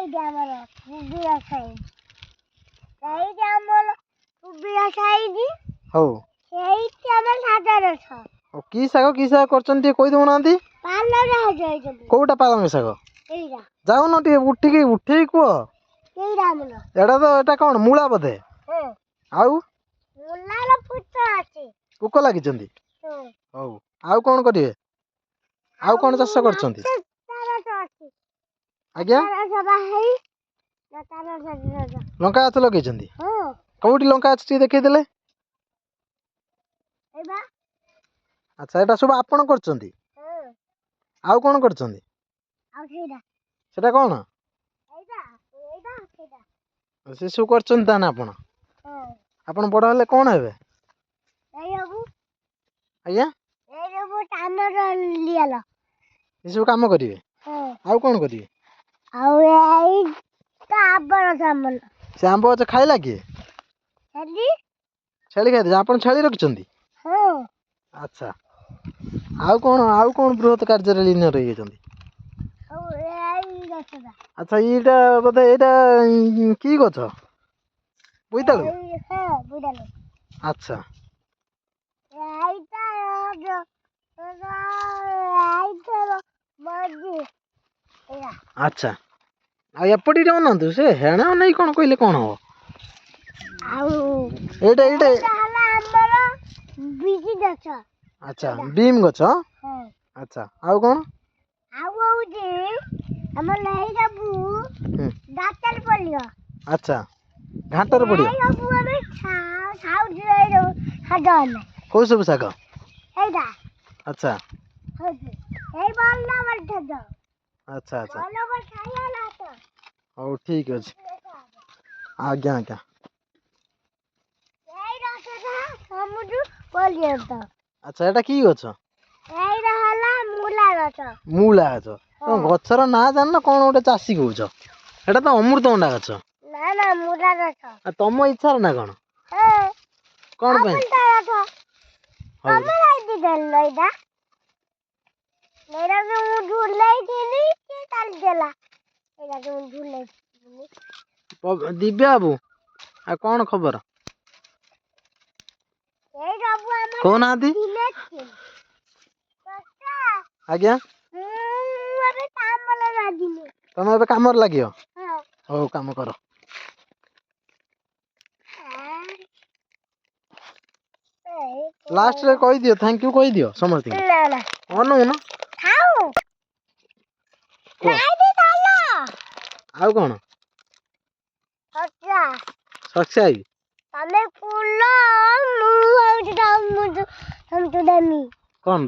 এইটা আমার পুবিয়া সাইজ এইটা আমার পুবিয়া সাইজ ହଉ ସେଇଟା আমার ସାଧାରଣତଃ କି ଶାଗ କରୁଛନ୍ତି ଟିକେ କହି ଦଉନାହାନ୍ତି ପାଲରେ ହଜାଇଛନ୍ତି କୋଉଟା ପାଳଙ୍ଗ ଶାଗ ଏଇଟା ଯାଉନ ଟିକେ ଉଠେଇକି କୁହ ଏଇଟା ଆମର ଏଟା କଣ ମୂଳା ବୋଧେ ହଁ ଆଉ ମୁଲାର ପୁତ ଅଛି ପୋକ ଲାଗିଛନ୍ତି ହଁ ହଉ ଆଉ କଣ କରିବେ ଆଉ କଣ ଚାଷ କରୁଛନ୍ତି ଆଜ୍ଞା ଲଙ୍କା ଗଛ ଲଗେଇଛନ୍ତି କୋଉଠି ଲଙ୍କା ଗଛ ଟିକେ ଦେଖେଇଦେଲେ ଆଚ୍ଛା ଏଟା ସବୁ ଆପଣ କରୁଛନ୍ତି ଆଉ କଣ କରୁଛନ୍ତି ସେଟା କଣ ସେ ସବୁ କରୁଛନ୍ତି ତାହେଲେ ଆପଣ ବଡ ହେଲେ କଣ ହେବେ ଆଜ୍ଞା ଏସବୁ କାମ କରିବେ ଆଉ କଣ କରିବେ ସେ ଆମ୍ବ ଗଛ ଖାଇଲା କିଏ ଛେଳି ଖାଇଦେଲେ ଆପଣ ଛେଳି ରଖିଛନ୍ତି ଆଚ୍ଛା ଆଉ କଣ ବୃହତ କାର୍ଯ୍ୟରେ লীନ ରହିଯାଇଛନ୍ତି ଆଚ୍ଛା ଏଇଟା ବୋଧେ ଏଇଟା କି ଗଛ ବୋଇତାଳୁ ଆଚ୍ଛା ଆଚ୍ଛା ଆଉ ଏପଟେ ଅନାନ୍ତୁ ସେ ହେଣା ନେଇ କଣ କହିଲେ କଣ ହବ ଏଇଟା ଆଚ୍ଛା ବିମ୍ ଗଛ ଆଚ୍ଛା ଆଉ କଣ ଆଚ୍ଛା ଘାଣ୍ଟରେ ପଡିବ କୋଉ ସବୁ ଶାଗ ଆଚ୍ଛା ଆଚ୍ଛା ଆଚ୍ଛା ହଉ ଠିକ ଅଛି ଆଜ୍ଞା ଆଜ୍ଞା ଆଚ୍ଛା ଏଟା କି ଗଛ ମୂଳା ଗଛ ଗଛର ନାଁ ଜାଣିନ କଣ ଗୋଟେ ଚାଷୀ କହୁଛ ଏଟା ତ ଅମୃତଭଣ୍ଡା ଗଛ ତମ ଇଚ୍ଛାର ନା କଣ କଣ ପାଇଁ ଦିବ୍ୟା ବାବୁ ଆଉ କଣ ଖବର କହୁନାହାନ୍ତି ଆଜ୍ଞା ତମେ ଏବେ କାମରେ ଲାଗିବ ହଉ କାମ କର ଲାଷ୍ଟରେ କହିଦିଅ ଥ୍ୟାଙ୍କ ୟୁ କହିଦିଅ ସମସ୍ତଙ୍କୁ ଅନଉନ ଆଉ କଣ ସବସ୍କ୍ରାଇବ ତମେ ଫୁଲ କଣ